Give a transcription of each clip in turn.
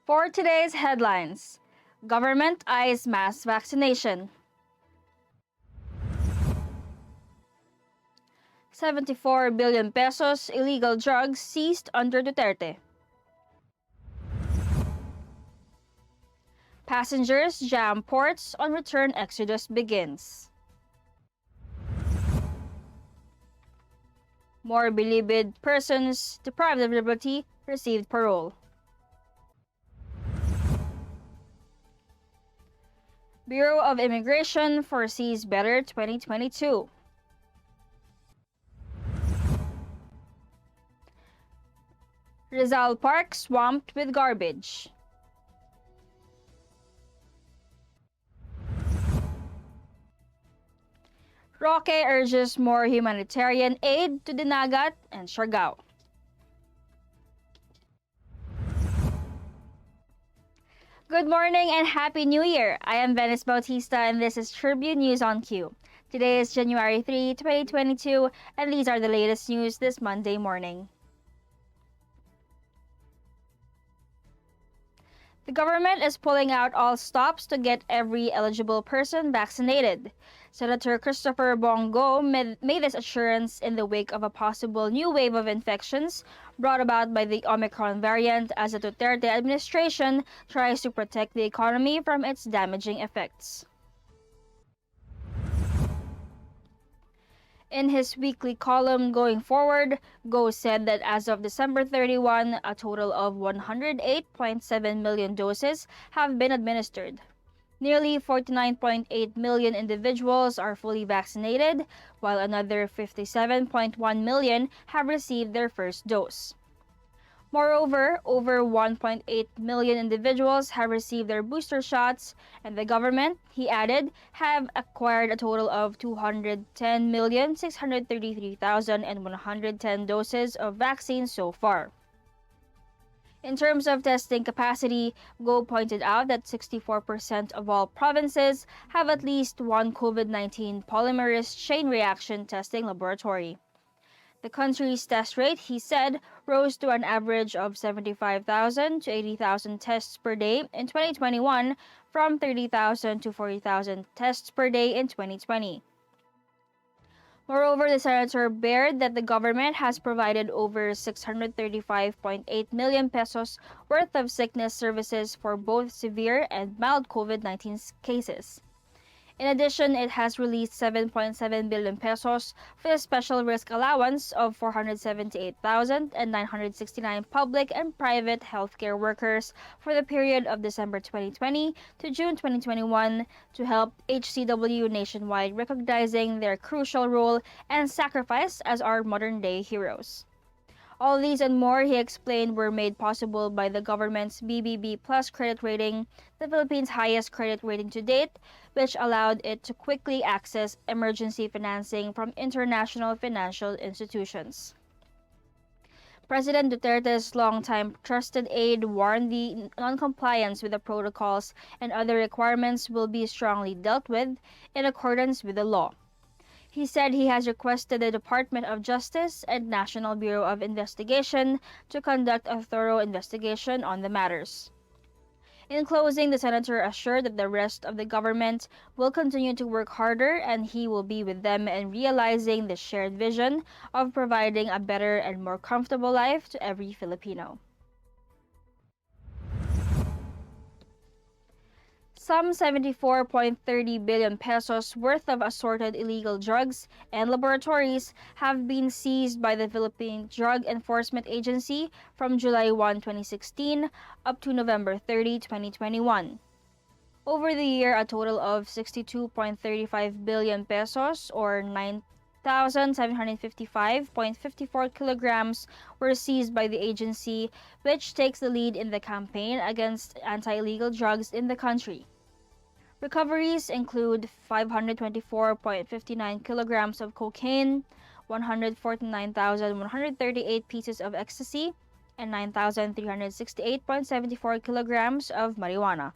For today's headlines, government eyes mass vaccination. 74 billion pesos illegal drugs seized under Duterte. Passengers jam ports on return exodus begins. More Bilibid persons deprived of liberty received parole. Bureau of Immigration foresees better 2022. Rizal Park swamped with garbage. Roque urges more humanitarian aid to Dinagat and Siargao. Good morning and Happy New Year! I am Venice Bautista and this is Tribune News on Q. Today is January 3, 2022, and these are the latest news this Monday morning. The government is pulling out all stops to get every eligible person vaccinated. Senator Christopher Bongo made this assurance in the wake of a possible new wave of infections brought about by the Omicron variant as the Duterte administration tries to protect the economy from its damaging effects. In his weekly column Going Forward, Go said that as of December 31, a total of 108.7 million doses have been administered. Nearly 49.8 million individuals are fully vaccinated, while another 57.1 million have received their first dose. Moreover, over 1.8 million individuals have received their booster shots, and the government, he added, have acquired a total of 210,633,110 doses of vaccine so far. In terms of testing capacity, Go pointed out that 64% of all provinces have at least one COVID-19 polymerase chain reaction testing laboratory. The country's test rate, he said, rose to an average of 75,000 to 80,000 tests per day in 2021 from 30,000 to 40,000 tests per day in 2020. Moreover, the senator bared that the government has provided over 635.8 million pesos worth of sickness services for both severe and mild COVID-19 cases. In addition, it has released 7.7 billion pesos for the special risk allowance of 478,969 public and private healthcare workers for the period of December 2020 to June 2021 to help HCW nationwide, recognizing their crucial role and sacrifice as our modern-day heroes. All these and more, he explained, were made possible by the government's BBB Plus credit rating, the Philippines' highest credit rating to date, which allowed it to quickly access emergency financing from international financial institutions. President Duterte's longtime trusted aide warned the non-compliance with the protocols and other requirements will be strongly dealt with in accordance with the law. He said he has requested the Department of Justice and National Bureau of Investigation to conduct a thorough investigation on the matters. In closing, the senator assured that the rest of the government will continue to work harder and he will be with them in realizing the shared vision of providing a better and more comfortable life to every Filipino. Some 74.30 billion pesos worth of assorted illegal drugs and laboratories have been seized by the Philippine Drug Enforcement Agency from July 1, 2016 up to November 30, 2021. Over the year, a total of 62.35 billion pesos or 9,755.54 kilograms were seized by the agency, which takes the lead in the campaign against anti-illegal drugs in the country. Recoveries include 524.59 kilograms of cocaine, 149,138 pieces of ecstasy, and 9,368.74 kilograms of marijuana.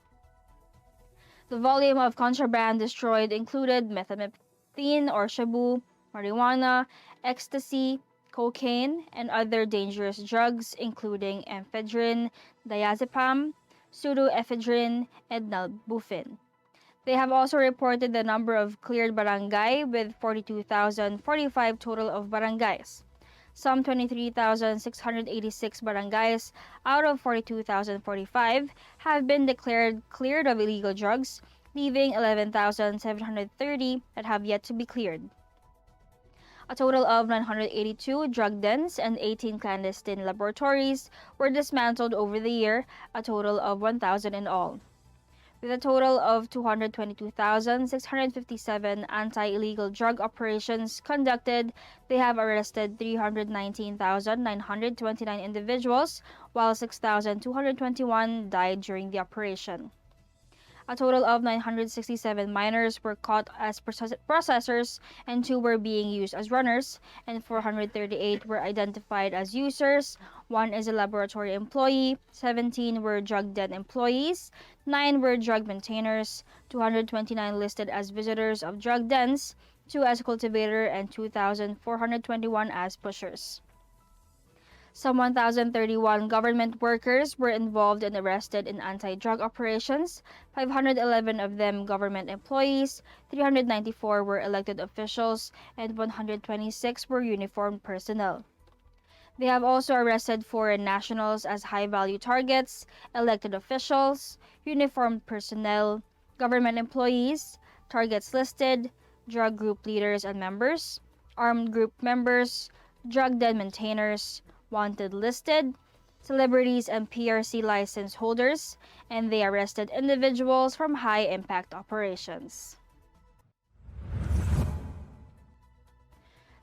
The volume of contraband destroyed included methamphetamine or shabu, marijuana, ecstasy, cocaine, and other dangerous drugs including ephedrine, diazepam, pseudoephedrine, and nalbuphine. They have also reported the number of cleared barangay with 42,045 total of barangays. Some 23,686 barangays out of 42,045 have been declared cleared of illegal drugs, leaving 11,730 that have yet to be cleared. A total of 982 drug dens and 18 clandestine laboratories were dismantled over the year, a total of 1,000 in all. With a total of 222,657 anti-illegal drug operations conducted, they have arrested 319,929 individuals, while 6,221 died during the operation. A total of 967 minors were caught as processors, and 2 were being used as runners, and 438 were identified as users. 1 is a laboratory employee, 17 were drug den employees, 9 were drug maintainers, 229 listed as visitors of drug dens, 2 as cultivator, and 2,421 as pushers. Some 1,031 government workers were involved and arrested in anti-drug operations, 511 of them government employees, 394 were elected officials, and 126 were uniformed personnel. They have also arrested foreign nationals as high-value targets, elected officials, uniformed personnel, government employees, targets listed, drug group leaders and members, armed group members, drug den maintainers, wanted listed, celebrities and PRC license holders, and they arrested individuals from high-impact operations.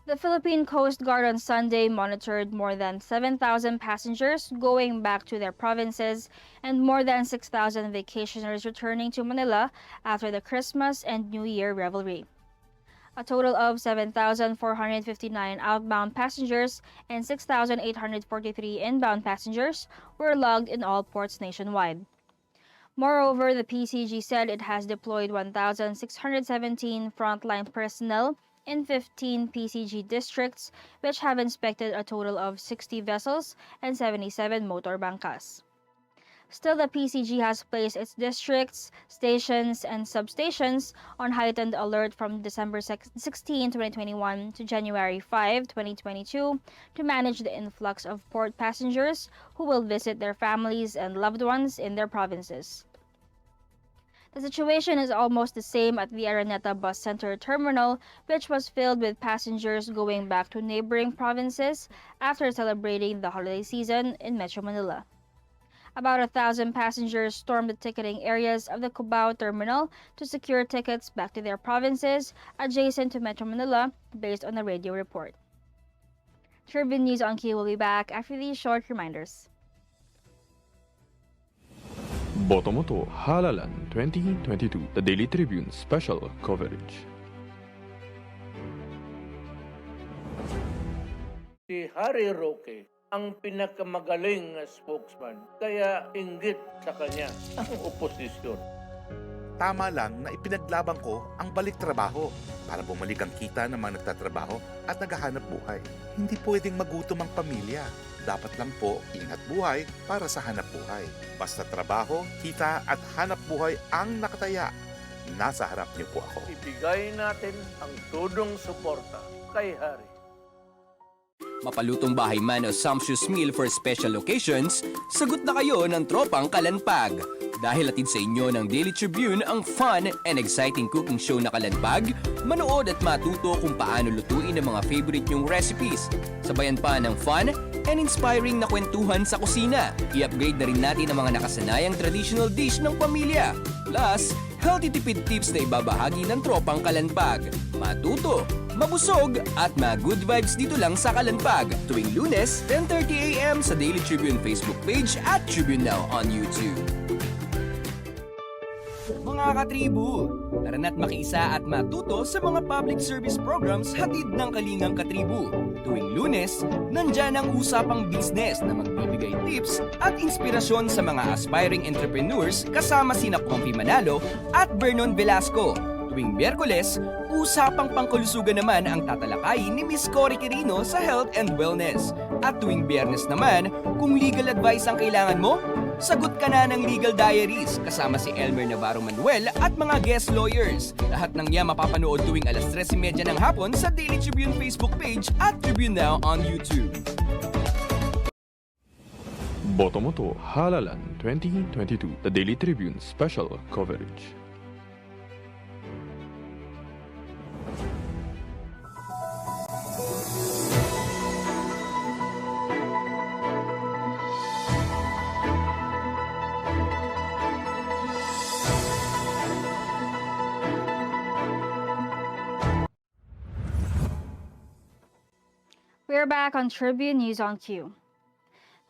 The Philippine Coast Guard on Sunday monitored more than 7,000 passengers going back to their provinces and more than 6,000 vacationers returning to Manila after the Christmas and New Year revelry. A total of 7,459 outbound passengers and 6,843 inbound passengers were logged in all ports nationwide. Moreover, the PCG said it has deployed 1,617 frontline personnel in 15 PCG districts, which have inspected a total of 60 vessels and 77 motor bangkas. Still, the PCG has placed its districts, stations, and substations on heightened alert from December 16, 2021 to January 5, 2022 to manage the influx of port passengers who will visit their families and loved ones in their provinces. The situation is almost the same at the Araneta Bus Center terminal, which was filled with passengers going back to neighboring provinces after celebrating the holiday season in Metro Manila. About 1,000 passengers stormed the ticketing areas of the Cubao terminal to secure tickets back to their provinces adjacent to Metro Manila, based on a radio report. Tribune News on Key will be back after these short reminders. Botomoto Halalan 2022, the Daily Tribune special coverage. Si Harry Roque ang pinakamagaling na spokesman, kaya inggit sa kanya ang oposisyon. Tama lang na ipinaglaban ko ang balik trabaho para bumalik ang kita ng mga nagtatrabaho at naghahanap buhay. Hindi pwedeng magutom ang pamilya. Dapat lang po ingat buhay para sa hanap buhay. Basta trabaho, kita at hanap buhay ang nakataya. Nasa harap niyo po ako. Ibigay natin ang tudong suporta kay Harry. Mapalutong bahay man o sumptuous meal for special occasions, sagot na kayo ng tropang Kalanpag. Dahil atid sa inyo ng Daily Tribune ang fun and exciting cooking show na Kalanpag, manood at matuto kung paano lutuin ang mga favorite nyong recipes. Sabayan pa ng fun and inspiring na kwentuhan sa kusina. I-upgrade na rin natin ang mga nakasanayang traditional dish ng pamilya. Plus, healthy tipid tips na ibabahagi ng tropang Kalanpag. Matuto, mabusog at ma-good vibes dito lang sa Kalanpag tuwing Lunes, 10:30 AM sa Daily Tribune Facebook page at Tribune Now on YouTube. Mga katribu, tara na't makiisa at matuto sa mga public service programs hatid ng Kalingang Katribu. Tuwing Lunes, nandyan ang usapang business na magbibigay tips at inspirasyon sa mga aspiring entrepreneurs kasama sina Comfy Manalo at Vernon Velasco. Tuwing Miyerkules, usapang pangkalusugan naman ang tatalakayin ni Miss Cory Quirino sa Health and Wellness. At tuwing Biyernes naman, kung legal advice ang kailangan mo, Sagot ka na ng Legal Diaries kasama si Elmer Navarro Manuel at mga guest lawyers. Lahat ng niya mapapanood tuwing alas 3:30 ng hapon sa Daily Tribune Facebook page at Tribune Now on YouTube. Boto mo to, Halalan 2022, the Daily Tribune special coverage. We're back on Tribune News on Q.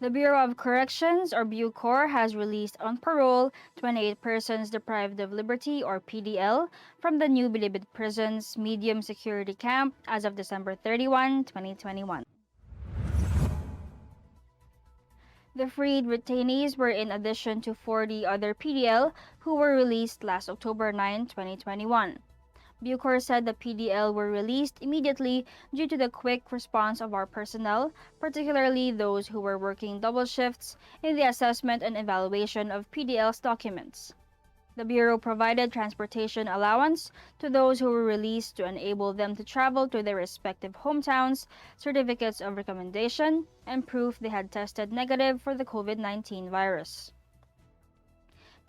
The Bureau of Corrections, or Bucor, has released on parole 28 persons deprived of liberty, or PDL, from the new Bilibid Prison's medium security camp as of December 31, 2021. The freed detainees were in addition to 40 other PDL who were released last October 9, 2021. Bucor said the PDL were released immediately due to the quick response of our personnel, particularly those who were working double shifts in the assessment and evaluation of PDL's documents. The Bureau provided transportation allowance to those who were released to enable them to travel to their respective hometowns, certificates of recommendation, and proof they had tested negative for the COVID-19 virus.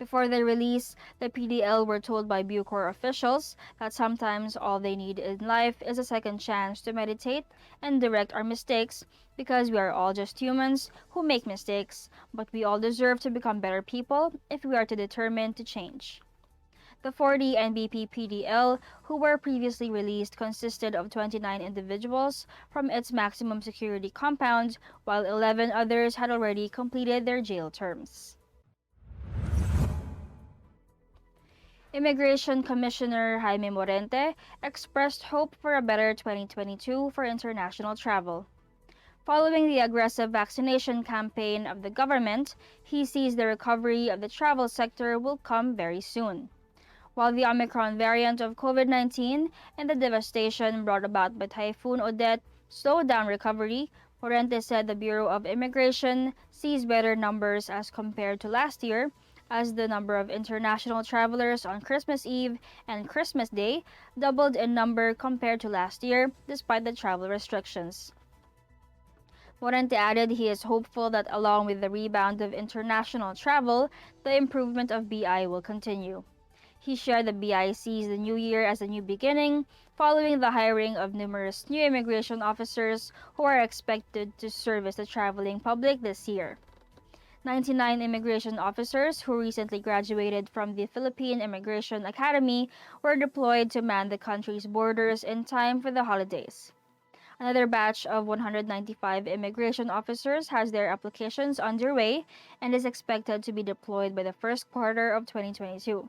Before their release, the PDL were told by Bucor officials that sometimes all they need in life is a second chance to meditate and direct our mistakes, because we are all just humans who make mistakes, but we all deserve to become better people if we are determined to change. The 40 NBP PDL who were previously released consisted of 29 individuals from its maximum security compound, while 11 others had already completed their jail terms. Immigration Commissioner Jaime Morente expressed hope for a better 2022 for international travel. Following the aggressive vaccination campaign of the government, he sees the recovery of the travel sector will come very soon. While the Omicron variant of COVID-19 and the devastation brought about by Typhoon Odette slowed down recovery, Morente said the Bureau of Immigration sees better numbers as compared to last year, as the number of international travelers on Christmas Eve and Christmas Day doubled in number compared to last year, despite the travel restrictions. Morente added he is hopeful that along with the rebound of international travel, the improvement of BI will continue. He shared that BI sees the new year as a new beginning, following the hiring of numerous new immigration officers who are expected to service the traveling public this year. 99 immigration officers who recently graduated from the Philippine Immigration Academy were deployed to man the country's borders in time for the holidays. Another batch of 195 immigration officers has their applications underway and is expected to be deployed by the first quarter of 2022.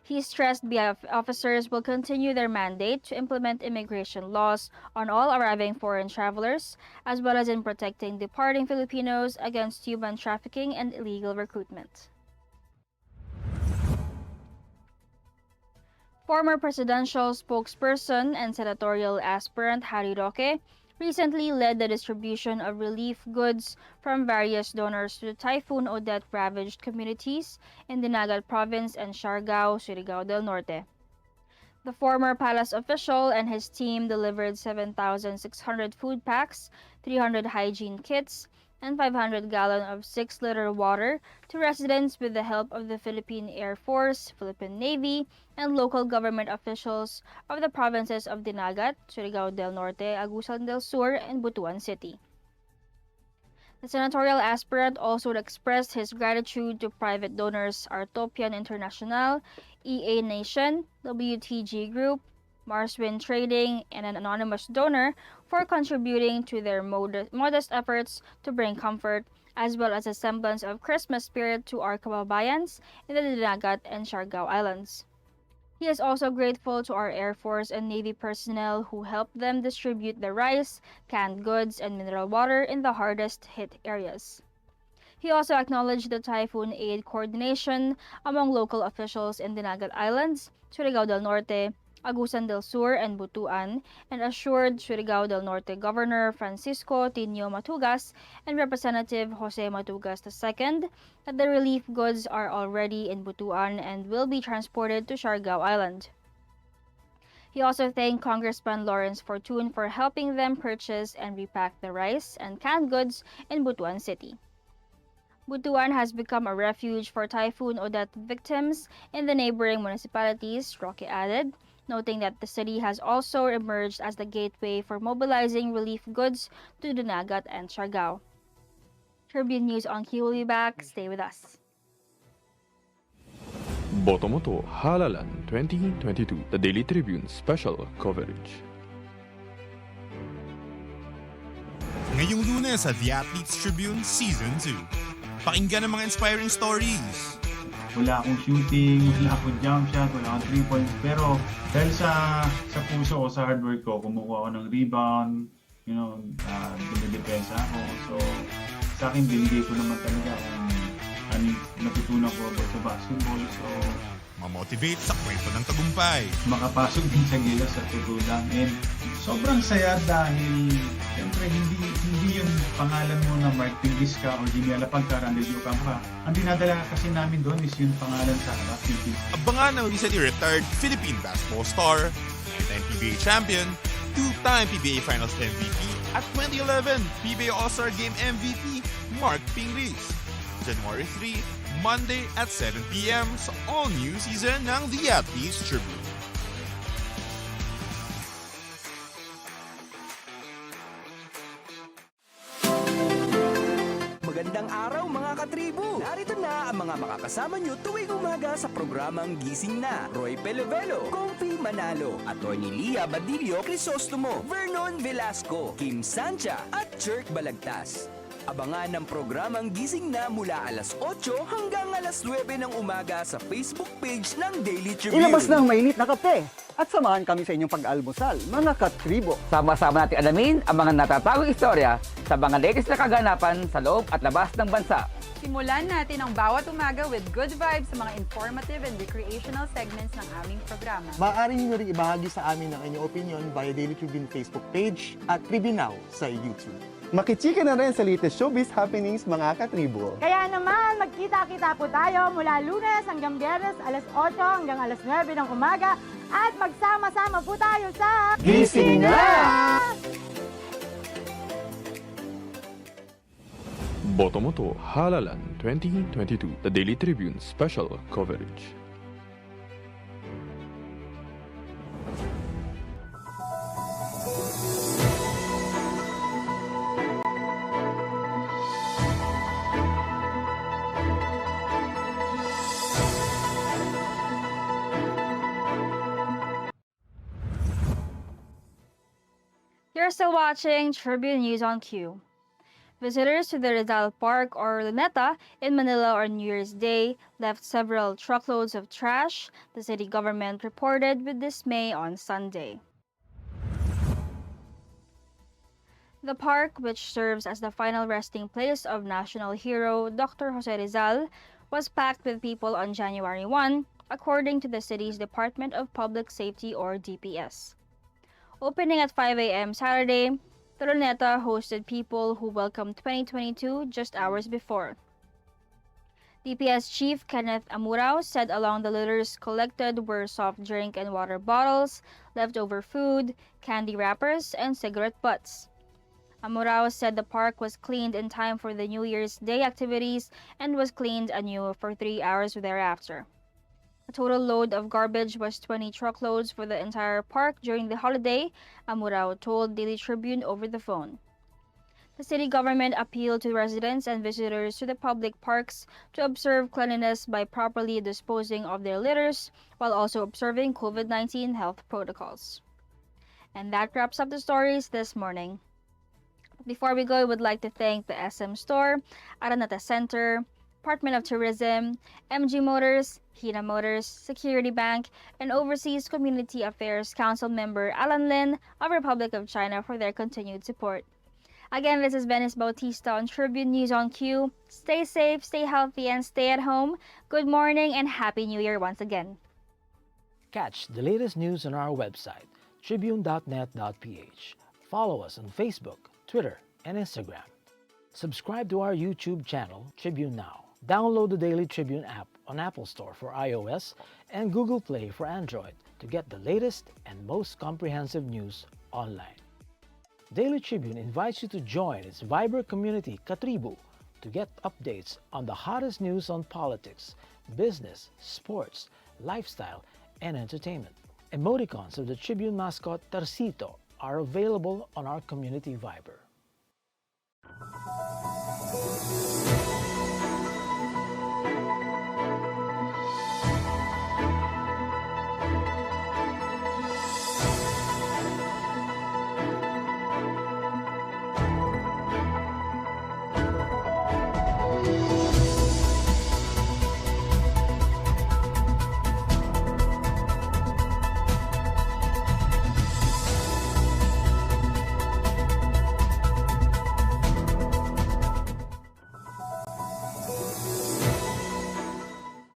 He stressed BI officers will continue their mandate to implement immigration laws on all arriving foreign travelers, as well as in protecting departing Filipinos against human trafficking and illegal recruitment. Former presidential spokesperson and senatorial aspirant Harry Roque recently led the distribution of relief goods from various donors to the Typhoon Odette ravaged communities in Dinagat province and Siargao, Siargao del Norte. The former palace official and his team delivered 7,600 food packs, 300 hygiene kits, and 500 gallons of 6-liter water to residents with the help of the Philippine Air Force, Philippine Navy, and local government officials of the provinces of Dinagat, Siargao del Norte, Agusan del Sur, and Butuan City. The senatorial aspirant also expressed his gratitude to private donors Artopian International, EA Nation, WTG Group, Marswin Trading, and an anonymous donor for contributing to their modest efforts to bring comfort as well as a semblance of Christmas spirit to our kababayans in the Dinagat and Siargao Islands. He is also grateful to our Air Force and Navy personnel who helped them distribute the rice, canned goods, and mineral water in the hardest hit areas. He also acknowledged the typhoon aid coordination among local officials in Dinagat Islands, Siargao del Norte, Agusan del Sur and Butuan, and assured Siargao del Norte Governor Francisco Tinio Matugas and Representative Jose Matugas II that the relief goods are already in Butuan and will be transported to Siargao Island. He also thanked Congressman Lawrence Fortune for helping them purchase and repack the rice and canned goods in Butuan City. Butuan has become a refuge for Typhoon Odette victims in the neighboring municipalities, Roque added, noting that the city has also emerged as the gateway for mobilizing relief goods to Dinagat and Siargao. Tribune News on Q will be back. Stay with us. Botomoto Halalan 2022, the Daily Tribune special coverage. Ngayong Lunes sa The Athletes Tribune Season 2. Pakinggan ang mga inspiring stories. Wala akong shooting, wala akong jump shot, wala akong 3 points. Pero dahil sa puso ko, sa hard work ko, kumukuha ako ng rebound, dumidepensa ako. So sa akin, binigay ko naman talaga ang natutunan ko about sa basketball. So Ma-motivate sa kwento ng tagumpay. makapasok din sa gilas sa tutulang. And sobrang saya dahil siyempre hindi yung pangalan mo na Mark Pingis ka o Jimmy Alapag ka, Randall Yucam ka. Ang dinadala kasi namin doon is yung pangalan sa harap. Abangan ang recently retired Philippine basketball star, 9-time PBA champion, 2-time PBA Finals MVP, at 2011 PBA All-Star Game MVP, Mark Pingis. January 3, Monday at 7 p.m. sa all-new season ng The Athletes Tribune. Magandang araw mga katribo! Narito na ang mga makakasama nyo tuwing umaga sa programang Gising Na. Roy Pelevelo, Comfy Manalo, Atty. Lia Badillo Crisostomo, Vernon Velasco, Kim Sancha at Jerk Balagtas. Abangan ang programang Gising Na mula alas 8 hanggang alas 9 ng umaga sa Facebook page ng Daily Tribune. Ilabas na ang mainit na kape at samahan kami sa inyong pag-almusal, mga katribo. Sama-sama natin alamin ang mga natatagong istorya sa mga latest na kaganapan sa loob at labas ng bansa. Simulan natin ang bawat umaga with good vibes sa mga informative and recreational segments ng aming programa. Maaari niyo rin ibahagi sa amin ang inyong opinion via Daily Tribune Facebook page at Tribune Now sa YouTube. Makichika na rin sa latest showbiz happenings, mga katribo. Kaya naman, magkita-kita po tayo mula Lunes hanggang Biyernes, alas 8 hanggang alas 9 ng umaga at magsama-sama po tayo sa Gising Na! Botomoto Halalan 2022, the Daily Tribune special coverage. You're still watching Tribune News on Q. Visitors to the Rizal Park or Luneta in Manila on New Year's Day left several truckloads of trash, the city government reported with dismay on Sunday. The park, which serves as the final resting place of national hero Dr. Jose Rizal, was packed with people on January 1, according to the city's Department of Public Safety or DPS. Opening at 5 a.m. Saturday, the Luneta hosted people who welcomed 2022 just hours before. DPS Chief Kenneth Amurao said along the litters collected were soft drink and water bottles, leftover food, candy wrappers, and cigarette butts. Amurao said the park was cleaned in time for the New Year's Day activities and was cleaned anew for 3 hours thereafter. A total load of garbage was 20 truckloads for the entire park during the holiday, Amurao told Daily Tribune over the phone. The city government appealed to residents and visitors to the public parks to observe cleanliness by properly disposing of their litters while also observing COVID-19 health protocols. And that wraps up the stories this morning. Before we go, we would like to thank the SM Store, Araneta Center, Department of Tourism, MG Motors, Hina Motors, Security Bank, and Overseas Community Affairs Council member Alan Lin of Republic of China for their continued support. Again, this is Venice Bautista on Tribune News on Q. Stay safe, stay healthy, and stay at home. Good morning and Happy New Year once again. Catch the latest news on our website, tribune.net.ph. Follow us on Facebook, Twitter, and Instagram. Subscribe to our YouTube channel, Tribune Now. Download the Daily Tribune app on Apple Store for iOS and Google Play for Android to get the latest and most comprehensive news online. Daily Tribune invites you to join its Viber community, Katribu, to get updates on the hottest news on politics, business, sports, lifestyle, and entertainment. Emoticons of the Tribune mascot Tarsito are available on our community Viber.